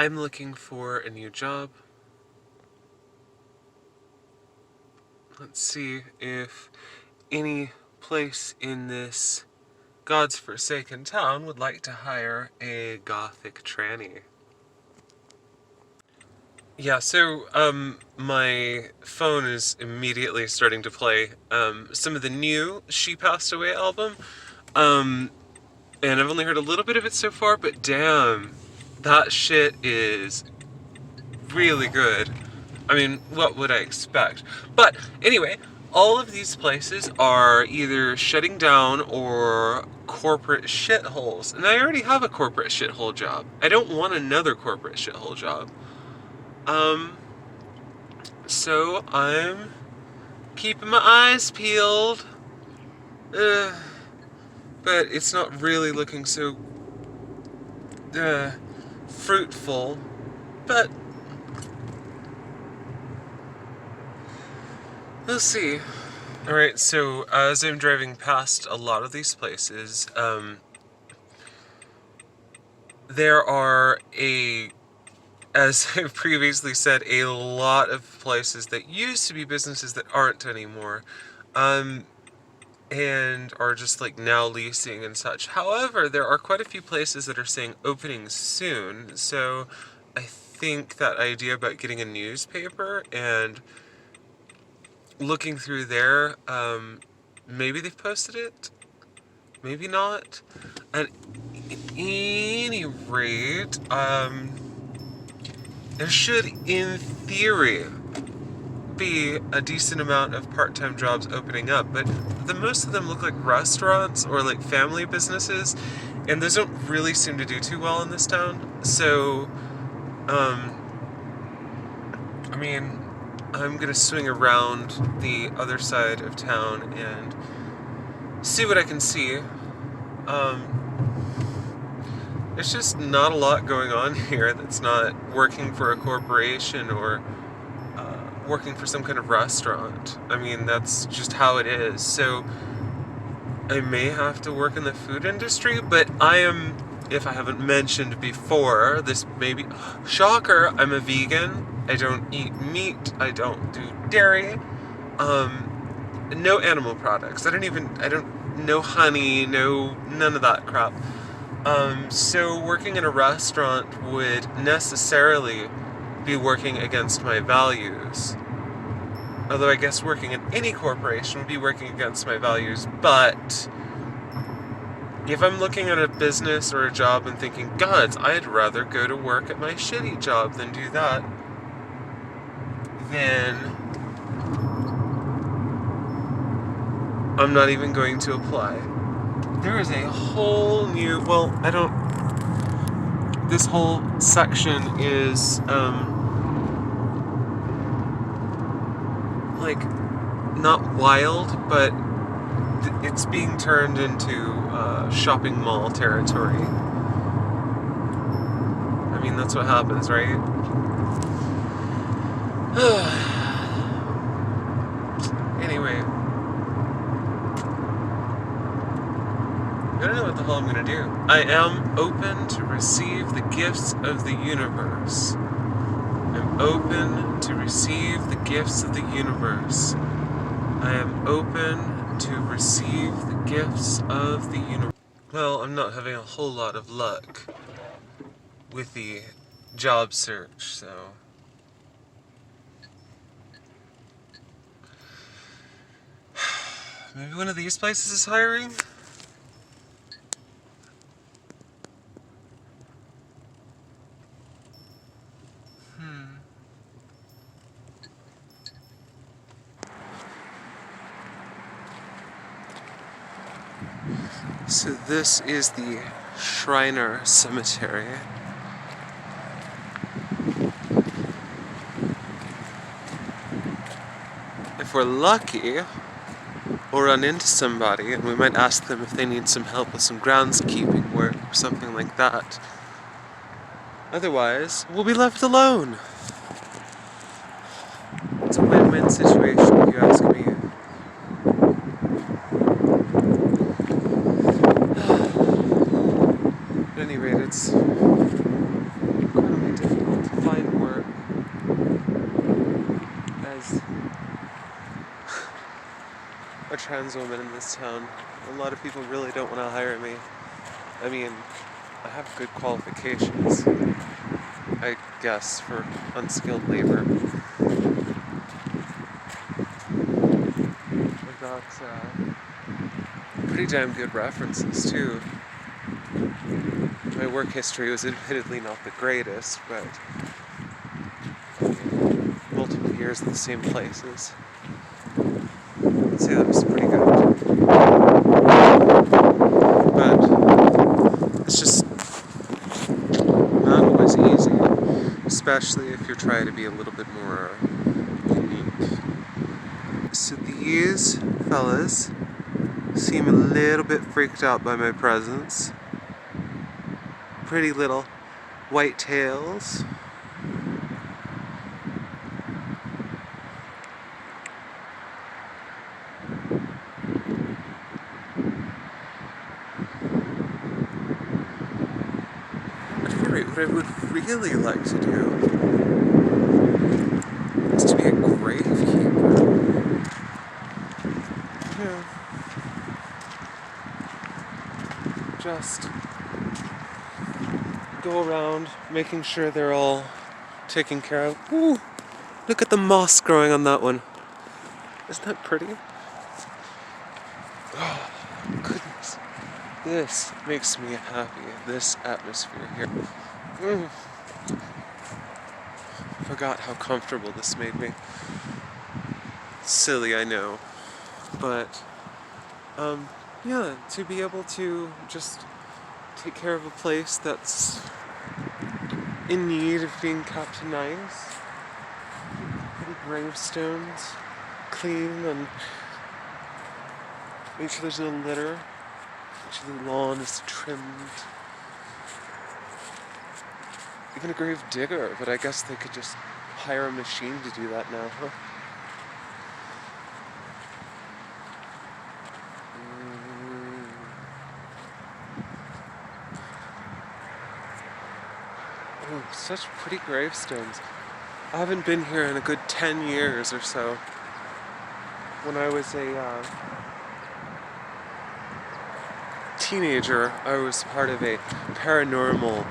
I'm looking for a new job. Let's see if any place in this God's forsaken town would like to hire a gothic tranny. Yeah, so my phone is immediately starting to play some of the new She Passed Away album. And I've only heard a little bit of it so far, but damn, that shit is really good. I mean, what would I expect? But anyway, all of these places are either shutting down or corporate shitholes. And I already have a corporate shithole job. I don't want another corporate shithole job. So I'm keeping my eyes peeled. But it's not really looking so fruitful. But we'll see. Alright, so as I'm driving past a lot of these places, there are as I've previously said, a lot of places that used to be businesses that aren't anymore, and are just like now leasing and such. However, there are quite a few places that are saying opening soon, so I think that idea about getting a newspaper and looking through there, maybe they've posted it, maybe not. At any rate, there should, in theory, be a decent amount of part-time jobs opening up, but most of them look like restaurants or like family businesses, and those don't really seem to do too well in this town. So, I mean, I'm gonna swing around the other side of town and see what I can see. There's just not a lot going on here that's not working for a corporation or working for some kind of restaurant. I mean, that's just how it is. So I may have to work in the food industry, but I am, if I haven't mentioned before, this maybe, shocker, I'm a vegan. I don't eat meat. I don't do dairy. No animal products. No honey, none of that crap. So working in a restaurant would necessarily be working against my values. Although I guess working in any corporation would be working against my values, but if I'm looking at a business or a job and thinking, God, I'd rather go to work at my shitty job than do that, then I'm not even going to apply. There is a whole new, this whole section is, like, not wild, but it's being turned into shopping mall territory. I mean, that's what happens, right? Anyway, I don't know what the hell I'm gonna do. I am open to receive the gifts of the universe. I'm open to receive the gifts of the universe. I am open to receive the gifts of the universe. Well, I'm not having a whole lot of luck with the job search, so maybe one of these places is hiring? So this is the Shriner Cemetery. If we're lucky, we'll run into somebody and we might ask them if they need some help with some groundskeeping work or something like that. Otherwise, we'll be left alone. It's a win-win situation if you ask me. At any rate, it's incredibly difficult. a trans woman in this town. A lot of people really don't want to hire me. I mean, I have good qualifications, I guess, for unskilled labor. I got pretty damn good references, too. My work history was admittedly not the greatest, but multiple years in the same places. I'd say that was pretty good. But it's just not always easy, especially if you're trying to be a little bit more unique. So these fellas seem a little bit freaked out by my presence. Pretty little white tails. What I would really like to do is to be a gravekeeper. Yeah. Just go around making sure they're all taken care of. Ooh, look at the moss growing on that one. Isn't that pretty? Oh, goodness. This makes me happy, this atmosphere here. Forgot how comfortable this made me. Silly, I know. But, yeah, to be able to just take care of a place that's in need of being kept nice. Pretty gravestones, clean, and make sure there's no litter. Make sure the lawn is trimmed. Even a grave digger, but I guess they could just hire a machine to do that now, huh? Oh, such pretty gravestones. I haven't been here in a good 10 years or so. When I was a teenager, I was part of a paranormal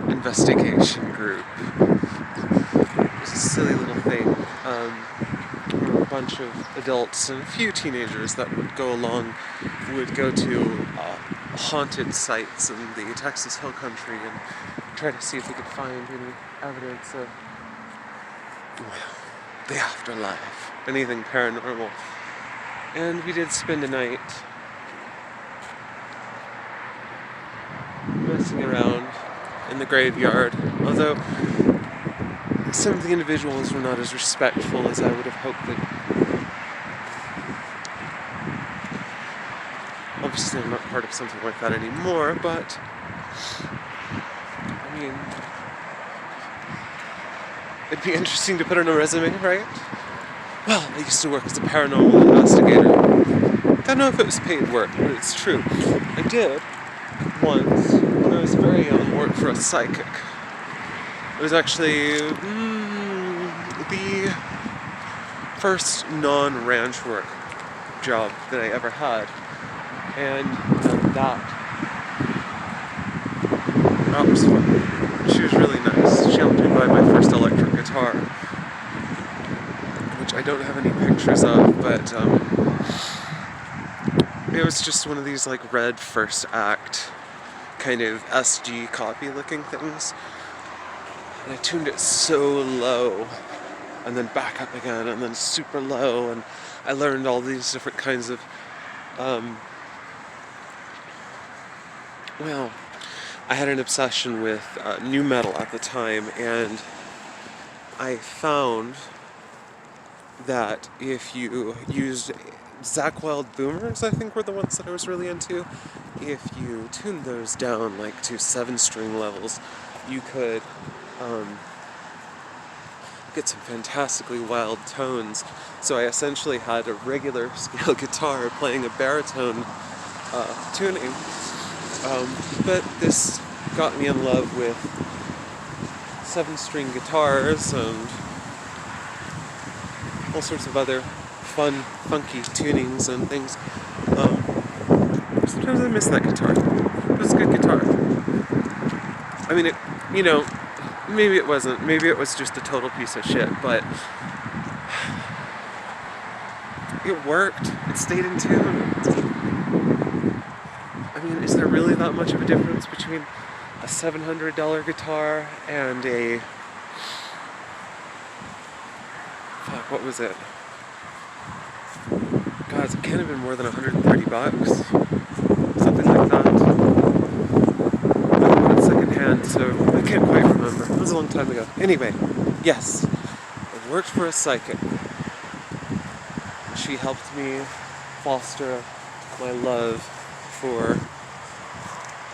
investigation group. It was a silly little thing. There were a bunch of adults and a few teenagers that would go to haunted sites in the Texas Hill Country and try to see if we could find any evidence of, well, the afterlife, anything paranormal. And we did spend a night messing around in the graveyard, although some of the individuals were not as respectful as I would have hoped that. Obviously I'm not part of something like that anymore, but I mean, it'd be interesting to put on a resume, right? Well, I used to work as a paranormal investigator. Don't know if it was paid work, but it's true. I did once, when I was very young, work for a psychic. It was actually the first non-ranch work job that I ever had. And that was fun. She was really nice. She helped me buy my first electric guitar, which I don't have any pictures of, but it was just one of these like red first act kind of SG copy looking things. And I tuned it so low, and then back up again, and then super low, and I learned all these different kinds of well, I had an obsession with nu metal at the time, and I found that if you used Zakk Wylde boomers, I think were the ones that I was really into, if you tuned those down like to 7-string levels, you could get some fantastically wild tones. So I essentially had a regular scale guitar playing a baritone tuning. But this got me in love with 7-string guitars and all sorts of other fun, funky tunings and things. Sometimes I miss that guitar. It was a good guitar. I mean, maybe it wasn't. Maybe it was just a total piece of shit, but it worked. It stayed in tune. I mean, is there really that much of a difference between a $700 guitar and a... Fuck, what was it? God, it can't have been more than $130. Something like that. I bought it secondhand, so I can't quite remember. It was a long time ago. Anyway, yes, I worked for a psychic. She helped me foster my love for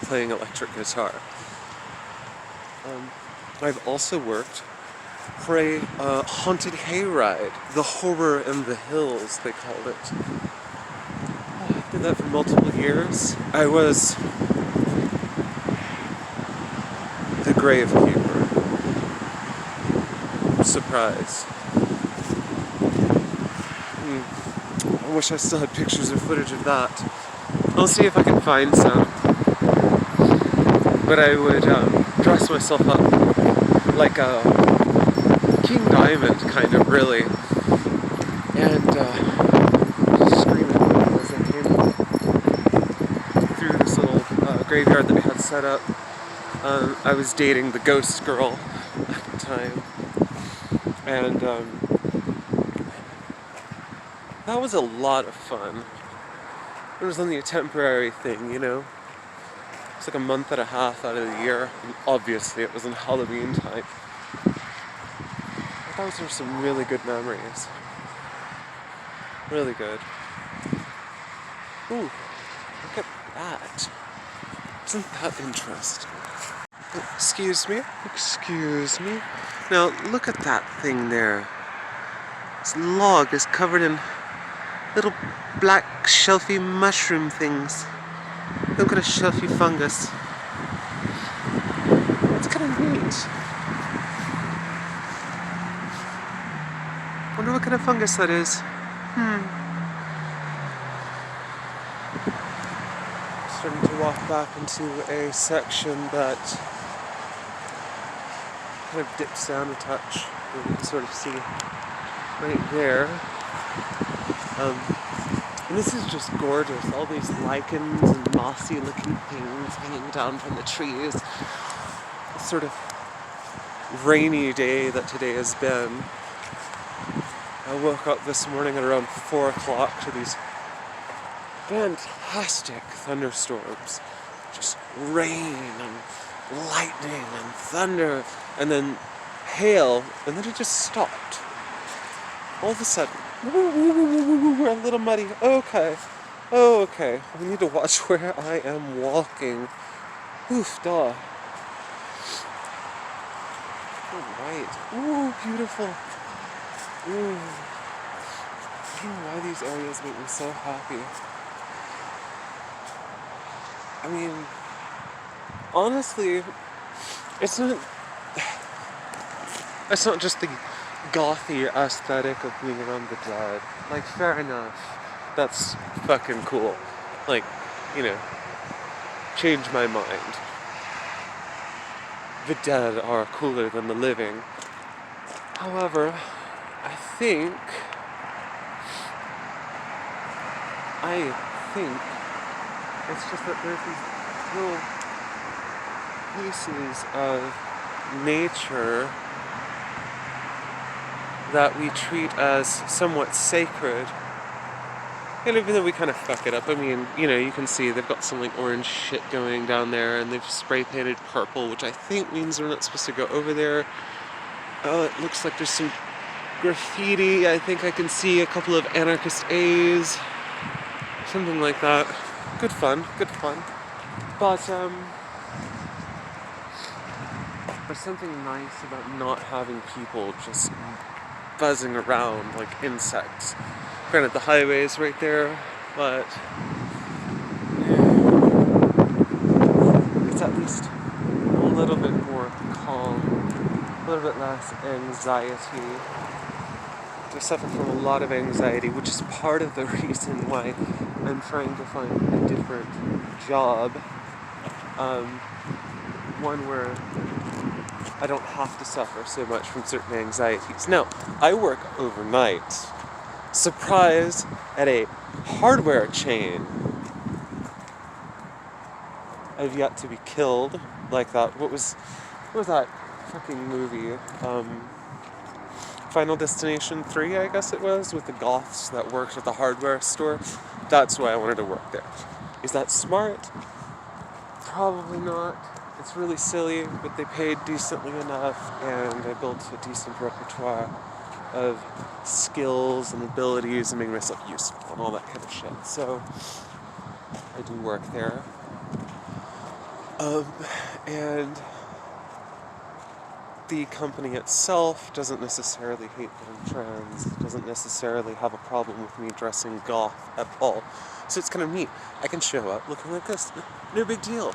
playing electric guitar. I've also worked for a haunted hayride, the Horror in the Hills, they called it. I did that for multiple years. I was the gravekeeper. Surprise. I wish I still had pictures or footage of that. I'll see if I can find some. But I would dress myself up like a King Diamond, kind of, really. And just scream at people as I came through this little graveyard that we had set up. I was dating the ghost girl at the time. And that was a lot of fun. It was only a temporary thing, you know? It's like a month and a half out of the year. And obviously it was in Halloween time. But those were some really good memories. Really good. Ooh, look at that. Isn't that interesting? Oh, excuse me? Excuse me? Now, look at that thing there. This log is covered in little black shelfy mushroom things. Look at a shelfy fungus. It's kind of neat. Wonder what kind of fungus that is. Starting to walk back into a section that kind of dips down a touch. You can sort of see right there. And this is just gorgeous. All these lichens and mossy looking things hanging down from the trees. This sort of rainy day that today has been. I woke up this morning at around 4 o'clock to these fantastic thunderstorms. Just rain and lightning and thunder and then hail, and then it just stopped. All of a sudden, we're a little muddy. Okay. Oh, okay. I need to watch where I am walking. Oof, duh. Oh, right. Ooh, beautiful. Ooh. I don't know why these areas make me so happy. I mean, honestly, it's not just the gothy aesthetic of being around the dead. Like, fair enough. That's fucking cool. Like, you know, change my mind. The dead are cooler than the living. However, I think it's just that there's these little pieces of nature that we treat as somewhat sacred. And even though we kind of fuck it up, I mean, you know, you can see they've got some like orange shit going down there, and they've spray painted purple, which I think means we're not supposed to go over there. Oh, it looks like there's some graffiti. I think I can see a couple of anarchist A's. Something like that. Good fun, good fun. But, there's something nice about not having people just buzzing around like insects. Granted, the highway is right there, but it's at least a little bit more calm, a little bit less anxiety. I suffer from a lot of anxiety, which is part of the reason why I'm trying to find a different job. One where I don't have to suffer so much from certain anxieties. Now, I work overnight. Surprise, at a hardware chain. I've yet to be killed like that. What was that fucking movie? Final Destination 3, I guess it was, with the goths that worked at the hardware store. That's why I wanted to work there. Is that smart? Probably not. It's really silly, but they paid decently enough, and I built a decent repertoire of skills and abilities and making myself useful and all that kind of shit. So I do work there. And the company itself doesn't necessarily hate that I'm trans, doesn't necessarily have a problem with me dressing goth at all. So it's kind of neat. I can show up looking like this. No big deal.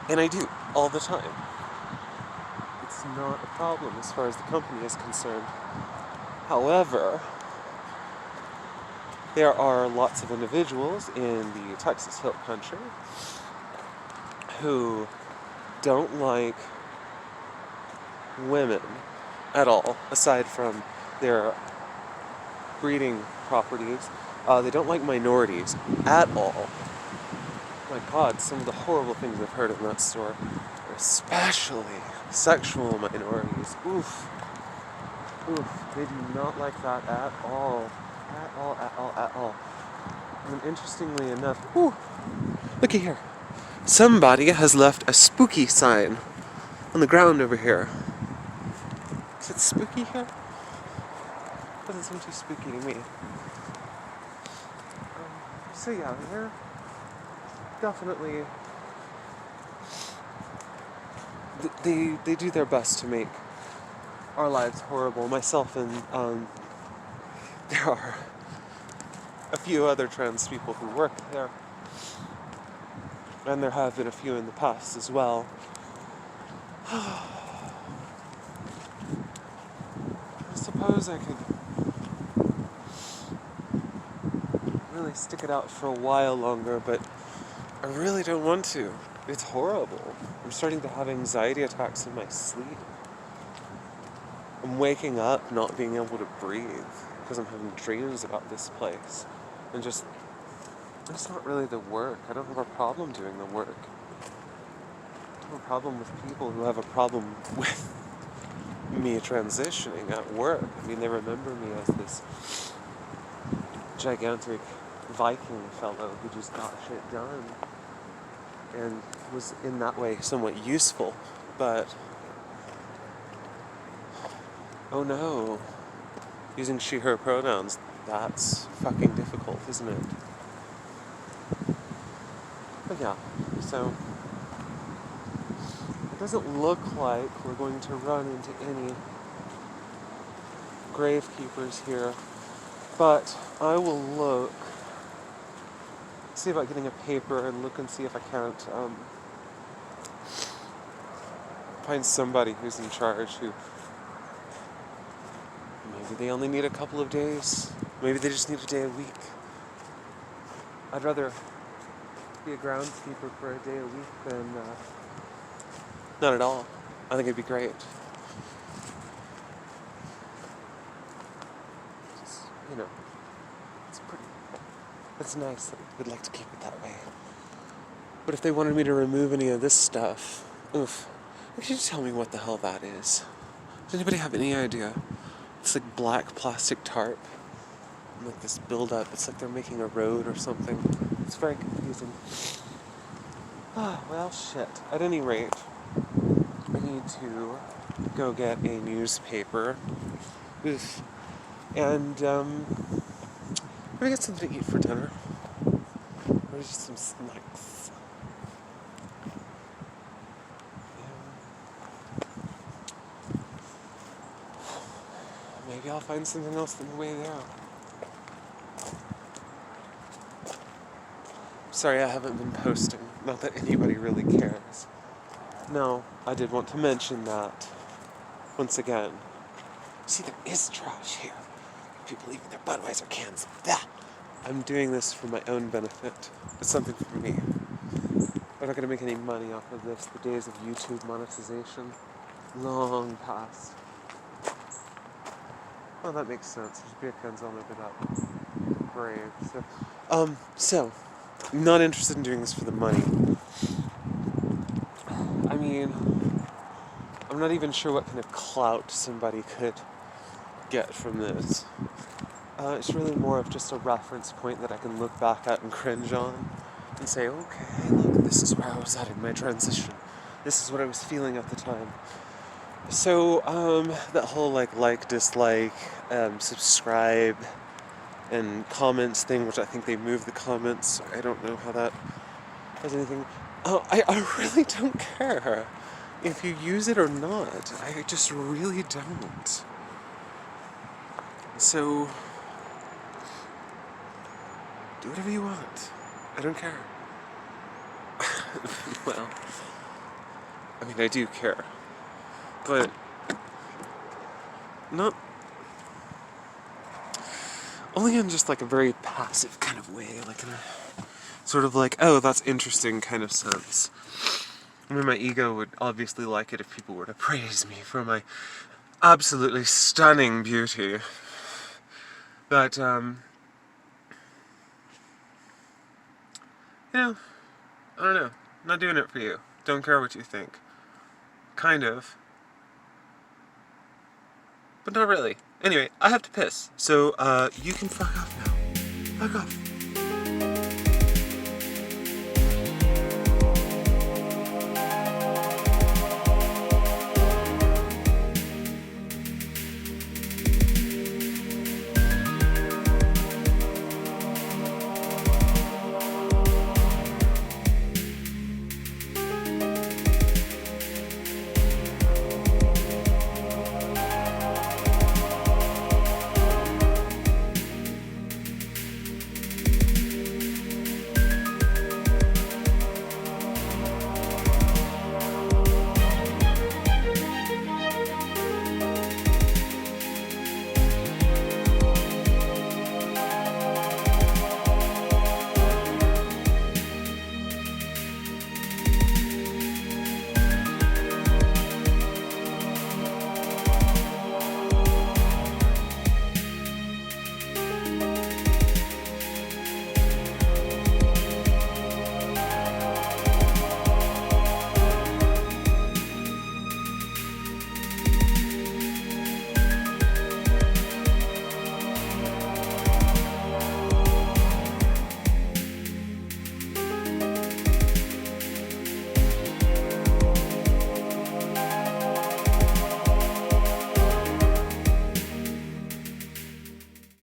And I do, all the time. It's not a problem as far as the company is concerned. However, there are lots of individuals in the Texas Hill Country who don't like women at all, aside from their breeding properties. They don't like minorities at all. My God, some of the horrible things I've heard in that store, especially sexual minorities. Oof. They do not like that at all. At all. And interestingly enough, looky here. Somebody has left a spooky sign on the ground over here. Is it spooky here? Doesn't seem too spooky to me. So yeah, they're definitely... They do their best to make our lives horrible. Myself and there are a few other trans people who work there. And there have been a few in the past as well. I suppose I could really stick it out for a while longer, but I really don't want to. It's horrible. I'm starting to have anxiety attacks in my sleep. I'm waking up not being able to breathe because I'm having dreams about this place. And just, it's not really the work. I don't have a problem doing the work. I have a problem with people who have a problem with me transitioning at work. I mean, they remember me as this gigantic Viking fellow who just got shit done and was in that way somewhat useful, but oh no, using she, her pronouns, that's fucking difficult, isn't it? But yeah, so it doesn't look like we're going to run into any gravekeepers here, but I will look, see about getting a paper and look and see if I can't find somebody who's in charge who maybe they only need a couple of days, maybe they just need a day a week. I'd rather be a groundskeeper for a day a week than not at all. I think it'd be great. Just, it's nice. I'd like to keep it that way. But if they wanted me to remove any of this stuff, could you tell me what the hell that is? Does anybody have any idea? It's like black plastic tarp. And like this build-up. It's like they're making a road or something. It's very confusing. Well, shit. At any rate, I need to go get a newspaper. And, maybe get something to eat for dinner. Or just some snacks. Maybe I'll find something else on the way there. Sorry, I haven't been posting. Not that anybody really cares. No, I did want to mention that. Once again. See, there is trash here. people leaving their Budweiser cans. Blah. I'm doing this for my own benefit. It's something for me. I'm not going to make any money off of this. The days of YouTube monetization, long past. Well, that makes sense. There's beer cans all over that grave. So, I'm not interested in doing this for the money. I mean, I'm not even sure what kind of clout somebody could get from this. It's really more of just a reference point that I can look back at and cringe on and say, okay, look, this is where I was at in my transition. This is what I was feeling at the time. So, that whole like, dislike, subscribe, and comments thing, which I think they moved the comments, so I don't know how that has anything. I really don't care if you use it or not. I just really don't. So, do whatever you want. I don't care. Well, I mean, I do care. But, not... only in just like a very passive kind of way, like in a sort of like, oh, that's interesting kind of sense. I mean, my ego would obviously like it if people were to praise me for my absolutely stunning beauty. But, you know, I don't know. I'm not doing it for you. Don't care what you think. Kind of. But not really. Anyway, I have to piss. So, you can fuck off now. Fuck off.